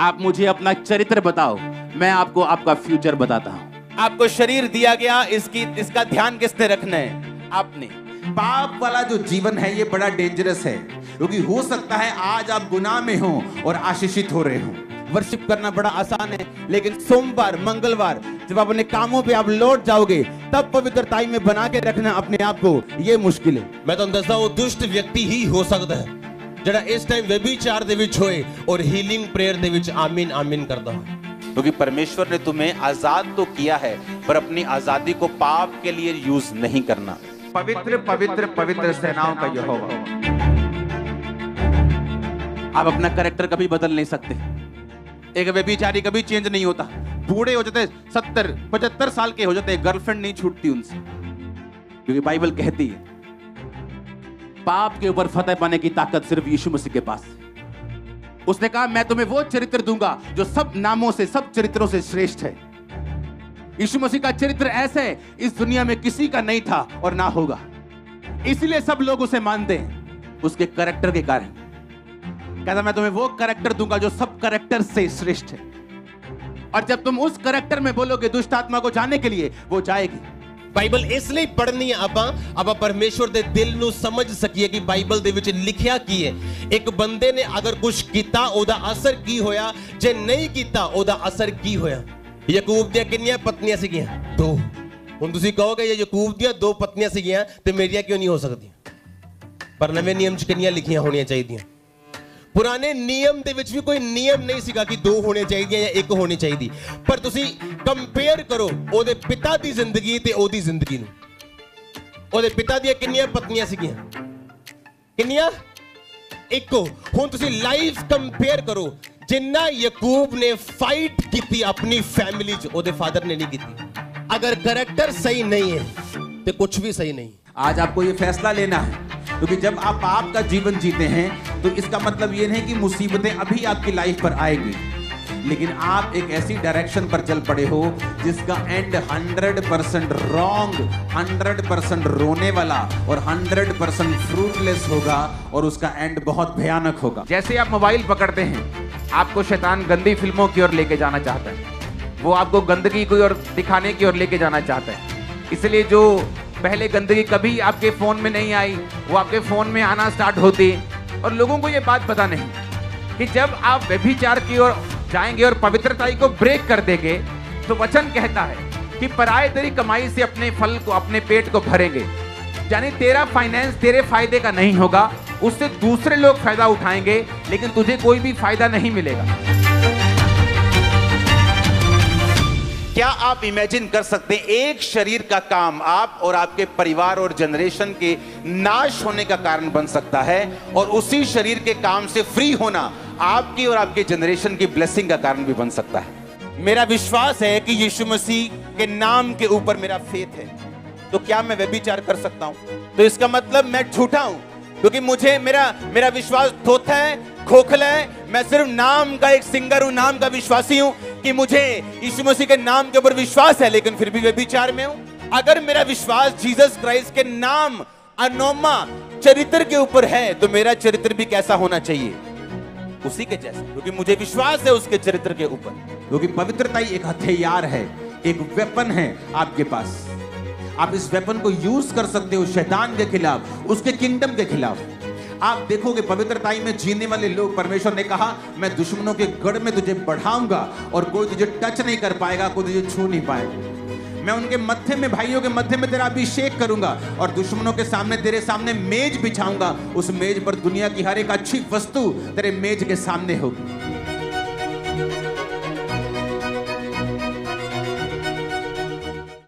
आप मुझे अपना चरित्र बताओ, मैं आपको आपका फ्यूचर बताता हूँ। आपको शरीर दिया गया, इसका ध्यान किसने रखना है? आपने। पाप वाला जो जीवन है ये बड़ा डेंजरस है, क्योंकि हो सकता है आज आप गुनाह में हो और आशीषित हो रहे हो। वर्शिप करना बड़ा आसान है, लेकिन सोमवार मंगलवार जब अपने कामों पे आप लौट जाओगे तब पवित्रताई में बना के रखना अपने आप को, ये मुश्किल है। मैं तो दसदा वो दुष्ट व्यक्ति ही हो सकता है ਜਿਹੜਾ ਇਸ ਟਾਈਮ व्यभिचार ਦੇ ਵਿੱਚ ਹੋਏ और हीलिंग प्रेयर ਦੇ ਵਿੱਚ आमीन आमीन करता हो, क्योंकि परमेश्वर ने तुम्हें आजाद तो किया है, पर अपनी आजादी को पाप के लिए यूज नहीं करना। पवित्र पवित्र पवित्र सेनाओं का यहोवा। आप अपना कैरेक्टर कभी बदल नहीं सकते। एक व्यभिचारी कभी चेंज नहीं होता। बूढ़े हो जाते 70-75 साल के हो जाते, गर्लफ्रेंड नहीं छूटती उनसे, क्योंकि बाइबल कहती है पाप के ऊपर फतेह पाने की ताकत सिर्फ यीशु मसीह के पास है। उसने कहा मैं तुम्हें वो चरित्र दूंगा जो सब नामों से, सब चरित्रों से श्रेष्ठ है। यीशु मसीह का चरित्र ऐसे इस दुनिया में किसी का नहीं था और ना होगा, इसलिए सब लोग उसे मानते हैं उसके कैरेक्टर के कारण। कहता मैं तुम्हें वो कैरेक्टर दूंगा जो सब कैरेक्टर से श्रेष्ठ है, और जब तुम उस कैरेक्टर में बोलोगे दुष्ट आत्मा को जाने के लिए, वो जाएगी। ਬਾਈਬਲ ਇਸ ਲਈ ਪੜ੍ਹਨੀ ਹੈ ਆਪਾਂ ਪਰਮੇਸ਼ਵਰ ਦੇ ਦਿਲ ਨੂੰ ਸਮਝ ਸਕੀਏ ਕਿ ਬਾਈਬਲ ਦੇ ਵਿੱਚ ਲਿਖਿਆ ਕੀ ਹੈ। ਇੱਕ ਬੰਦੇ ਨੇ ਅਗਰ ਕੁਝ ਕੀਤਾ ਉਹਦਾ ਅਸਰ ਕੀ ਹੋਇਆ, ਜੇ ਨਹੀਂ ਕੀਤਾ ਉਹਦਾ ਅਸਰ ਕੀ ਹੋਇਆ। ਯਾਕੂਬ ਦੀਆਂ ਕਿੰਨੀਆਂ ਪਤਨੀਆਂ ਸੀਗੀਆਂ? 2। ਹੁਣ ਤੁਸੀਂ ਕਹੋਗੇ ਜੇ ਯਾਕੂਬ ਦੀਆਂ 2 ਪਤਨੀਆਂ ਸੀਗੀਆਂ ਤੇ ਮੇਰੀਆਂ ਕਿਉਂ ਨਹੀਂ ਹੋ ਸਕਦੀਆਂ? ਪਰ ਨਵੇਂ ਨਿਯਮ 'ਚ ਕਿੰਨੀਆਂ ਲਿਖੀਆਂ ਹੋਣੀਆਂ ਚਾਹੀਦੀਆਂ? ਪੁਰਾਣੇ ਨਿਯਮ ਦੇ ਵਿੱਚ ਵੀ ਕੋਈ ਨਿਯਮ ਨਹੀਂ ਸੀਗਾ ਕਿ 2 ਹੋਣੇ ਚਾਹੀਦੀਆਂ ਜਾਂ 1 ਹੋਣੀ ਚਾਹੀਦੀ, ਪਰ ਤੁਸੀਂ ਕੰਪੇਅਰ ਕਰੋ ਉਹਦੇ ਪਿਤਾ ਦੀ ਜ਼ਿੰਦਗੀ ਤੇ ਉਹਦੀ ਜ਼ਿੰਦਗੀ ਨੂੰ। ਉਹਦੇ ਪਿਤਾ ਦੀਆਂ ਕਿੰਨੀਆਂ ਪਤਨੀਆਂ ਸੀਗੀਆਂ? ਕਿੰਨੀਆਂ? 1। ਹੁਣ ਤੁਸੀਂ ਲਾਈਫ ਕੰਪੇਅਰ ਕਰੋ, ਜਿੰਨਾ ਯਾਕੂਬ ਨੇ ਫਾਈਟ ਕੀਤੀ ਆਪਣੀ ਫੈਮਿਲੀ 'ਚ ਉਹਦੇ ਫਾਦਰ ਨੇ ਨਹੀਂ ਕੀਤੀ। अगर कैरेक्टर सही नहीं है तो कुछ भी सही नहीं। आज आपको ये फैसला लेना है, क्योंकि जब आप पाप का जीवन जीते हैं तो इसका मतलब ये नहीं कि मुसीबतें अभी आपकी लाइफ पर आएगी, लेकिन आप एक ऐसी डायरेक्शन पर चल पड़े हो जिसका एंड 100% रॉन्ग, 100% रोने वाला और 100% फ्रूटलेस होगा, और उसका एंड बहुत भयानक होगा। जैसे आप मोबाइल पकड़ते हैं, आपको शैतान गंदी फिल्मों की ओर लेके जाना चाहता है, वो आपको गंदगी की ओर दिखाने की ओर लेके जाना चाहता है। इसलिए जो पहले गंदगी कभी आपके फोन में नहीं आई, वो आपके फोन में आना स्टार्ट होती, और लोगों को ये बात पता नहीं कि जब आप व्यभिचार की ओर जाएंगे और पवित्रताई को ब्रेक कर देंगे, तो वचन कहता है कि पराये तेरी कमाई से अपने फल को, अपने पेट को भरेंगे। यानी तेरा फाइनेंस तेरे फायदे का नहीं होगा, उससे दूसरे लोग फायदा उठाएंगे, लेकिन तुझे कोई भी फायदा नहीं मिलेगा। क्या आप इमेजिन कर सकते हैं एक शरीर का काम आप और आपके परिवार और जनरेशन के नाश होने का कारण बन सकता है, और उसी शरीर के काम से फ्री होना आपकी और आपके जनरेशन की ब्लेसिंग का कारण भी बन सकता है। मेरा विश्वास है कि यीशु मसीह के नाम के ऊपर मेरा फेथ है, तो क्या मैं व्यभिचार कर सकता हूं? तो इसका मतलब मैं झूठा हूं, क्योंकि मुझे मेरा विश्वास थोथा है, खोखला है। मैं सिर्फ नाम का एक सिंगर हूं, नाम का विश्वासी हूं कि मुझे यीशु मसीह के नाम के ऊपर विश्वास है, लेकिन फिर भी व्यभिचार में हूं। अगर मेरा विश्वास जीसस क्राइस्ट के नाम अनोमा चरित्र के ऊपर है, तो मेरा चरित्र भी कैसा होना चाहिए? उसी के जैसा, क्योंकि मुझे विश्वास है उसके चरित्र के ऊपर। क्योंकि पवित्रता एक हथियार है, एक वेपन है आपके पास। आप इस वेपन को यूज कर सकते हो शैतान के खिलाफ, उसके किंगडम के खिलाफ। आप देखोगे पवित्रताई में जीने वाले लोग, परमेश्वर ने कहा मैं दुश्मनों के गढ़ में तुझे बढ़ाऊंगा और कोई तुझे टच नहीं कर पाएगा, कोई तुझे छू नहीं पाएगा। मैं उनके मत्थे में, भाइयों के मत्थे में तेरा अभिषेक करूंगा, और दुश्मनों के सामने, तेरे सामने मेज बिछाऊंगा। उस मेज पर दुनिया की हर एक अच्छी वस्तु तेरे मेज के सामने होगी।